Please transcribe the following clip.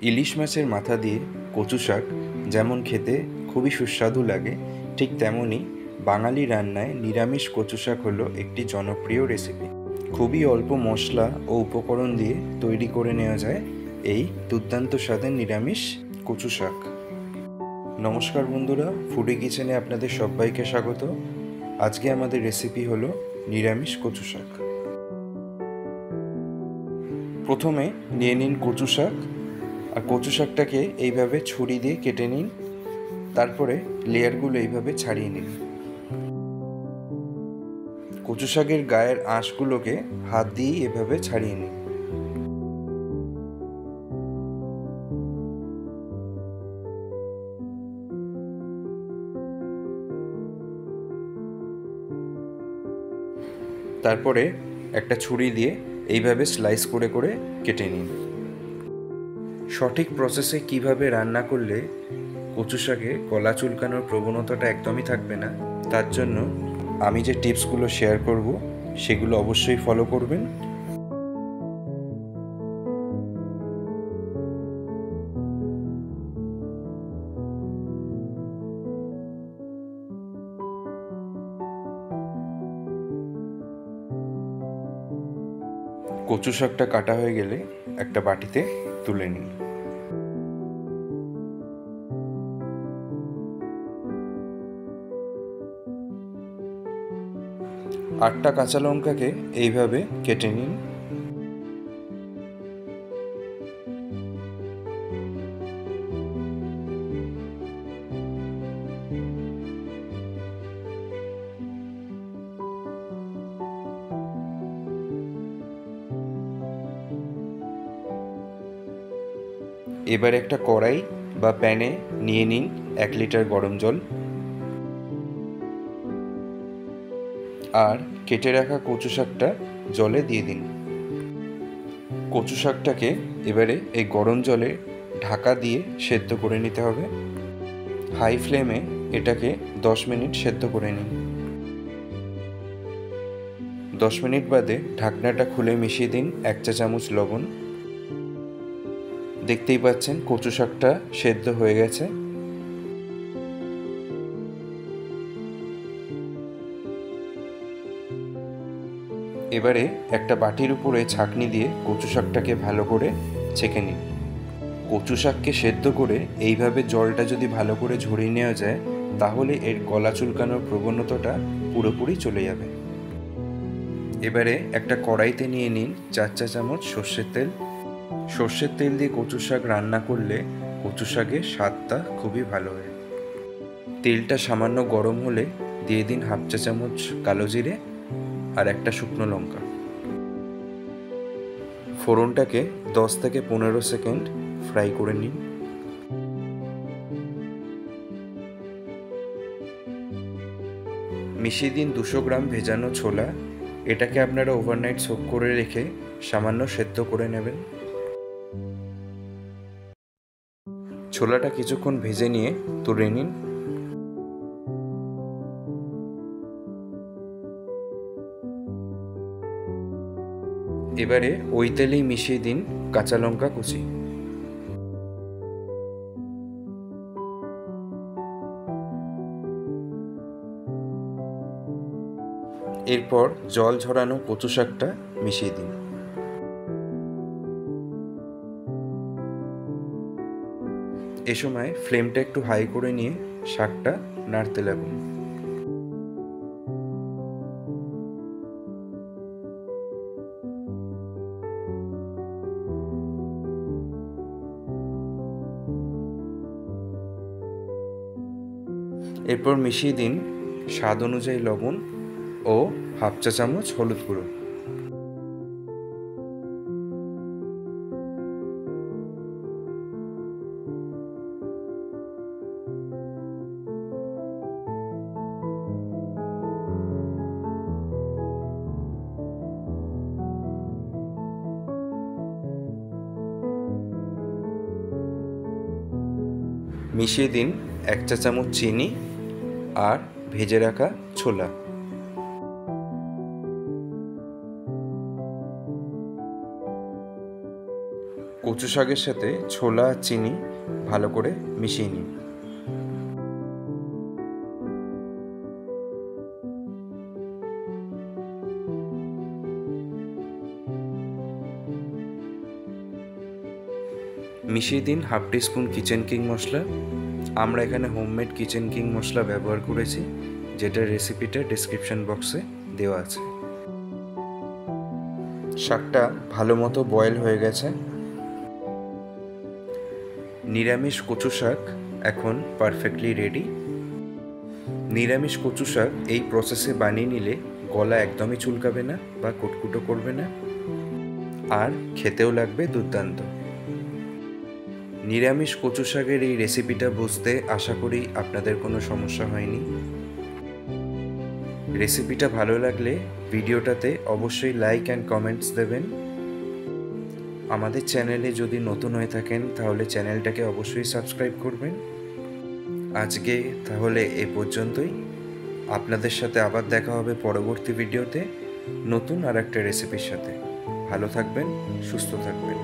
ইলিশ মাছের মাথা দিয়ে কচু শাক যেমন খেতে খুবই সুস্বাদু লাগে, ঠিক তেমনই বাঙালি রান্নায় নিরামিষ কচু শাক হলো একটি জনপ্রিয় রেসিপি। খুবই অল্প মশলা ও উপকরণ দিয়ে তৈরি করে নেওয়া যায় এই দুর্দান্ত স্বাদের নিরামিষ কচু শাক। নমস্কার বন্ধুরা, ফুডি কিচেনে আপনাদের সবাইকে স্বাগত। আজকে আমাদের রেসিপি হলো নিরামিষ কচু শাক। প্রথমে নিয়ে নিন কচু শাক, আর কচু শাকটাকে এইভাবে ছুরি দিয়ে কেটে নিন। তারপরে লেয়ারগুলো এইভাবে ছাড়িয়ে নিন। কচু শাকের গায়ের আঁশগুলোকে হাত দিয়ে এভাবে ছাড়িয়ে নিন। তারপরে একটা ছুরি দিয়ে এইভাবে স্লাইস করে করে কেটে নিন। সঠিক প্রসেসে কিভাবে রান্না করলে কচু শাকে গলা চুলকানোর প্রবণতাটা একদমই থাকবে না, তার জন্য আমি যে টিপসগুলো শেয়ার করব সেগুলো অবশ্যই ফলো করবেন। কচু শাকটা কাটা হয়ে গেলে একটা বাটিতে তুলে নিন। আটটা কাঁচা লঙ্কাকে এইভাবে কেটে নিন। এবার একটা কড়াই বা প্যানে নিয়ে নিন 1 লিটার গরম জল, আর কেটে রাখা কচু শাকটা জলে দিয়ে দিন। কচু শাকটাকে এবারে এই গরম জলে ঢাকা দিয়ে সেদ্ধ করে নিতে হবে। হাই ফ্লেমে এটাকে 10 মিনিট সেদ্ধ করে নিন। 10 মিনিট বাদে ঢাকনাটা খুলে মিশিয়ে দিন 1 চা চামচ লবণ। দেখতেই পাচ্ছেন কচু শাকটা সেদ্ধ হয়ে গেছে। এবারে একটা বাটির উপরে ছাঁকনি দিয়ে কচু শাকটাকে ভালো করে ছেঁকে নিন। কচু শাককে সেদ্ধ করে এইভাবে জলটা যদি ভালো করে ঝরিয়ে নেওয়া যায়, তাহলে এর গলা চুলকানোর প্রবণতাটা পুরোপুরি চলে যাবে। এবারে একটা কড়াইতে নিয়ে নিন 4 চা চামচ সর্ষের তেল। সর্ষের তেল দিয়ে কচু শাক রান্না করলে কচু শাকের স্বাদটা খুবই ভালো হয়। তেলটা সামান্য গরম হলে দিয়ে দিন 1/2 চা চামচ কালো জিরে আর একটা শুকনো লঙ্কা। ফোড়নটাকে 10 থেকে 15 সেকেন্ড ফ্রাই করে নিন। মিশিয়ে দিন 200 গ্রাম ভেজানো ছোলা। এটাকে আপনারা ওভারনাইট সোক করে রেখে সামান্য সেদ্ধ করে নেবেন। ছোলাটা কিছুক্ষণ ভেজে নিয়ে তুলে নিন। এবারে ওই তেলেই মিশিয়ে দিন কাঁচা লঙ্কা কুচি। এরপর জল ঝরানো কচু শাকটা মিশিয়ে দিন। এ সময় ফ্লেমটা একটু হাই করে নিয়ে শাকটা নাড়তে লাগুন। এরপর মিশিয়ে দিন স্বাদ অনুযায়ী লবণ ও 1/2 চা চামচ হলুদ গুঁড়ো। মিশিয়ে দিন 1 চা চামচ চিনি আর ভেজে রাখা ছোলা। কচু শাকের সাথে ছোলা আর চিনি ভালো করে মিশিয়ে নিন। মিশিয়ে দিন হাফ টিস্পুন কিচেন কিং মশলা। আমরা এখানে হোমমেড কিচেন কিং মশলা ব্যবহার করেছি, যেটার রেসিপিটা ডেসক্রিপশন বক্সে দেওয়া আছে। শাকটা ভালো মতো বয়েল হয়ে গেছে। নিরামিষ কচু শাক এখন পারফেক্টলি রেডি। নিরামিষ কচু শাক এই প্রসেসে বানিয়ে নিলে গলা একদমই চুলকাবে না বা কুটকুটো করবে না, আর খেতেও লাগবে দুর্দান্ত। নিরামিষ কচু শাকের এই রেসিপিটা বুঝতে আশা করি আপনাদের কোনো সমস্যা হয়নি। রেসিপিটা ভালো লাগলে ভিডিওটাতে অবশ্যই লাইক অ্যান্ড কমেন্টস দেবেন। আমাদের চ্যানেলে যদি নতুন হয়ে থাকেন তাহলে চ্যানেলটাকে অবশ্যই সাবস্ক্রাইব করবেন। আজকে তাহলে এ পর্যন্তই। আপনাদের সাথে আবার দেখা হবে পরবর্তী ভিডিওতে নতুন আর একটা রেসিপির সাথে। ভালো থাকবেন, সুস্থ থাকবেন।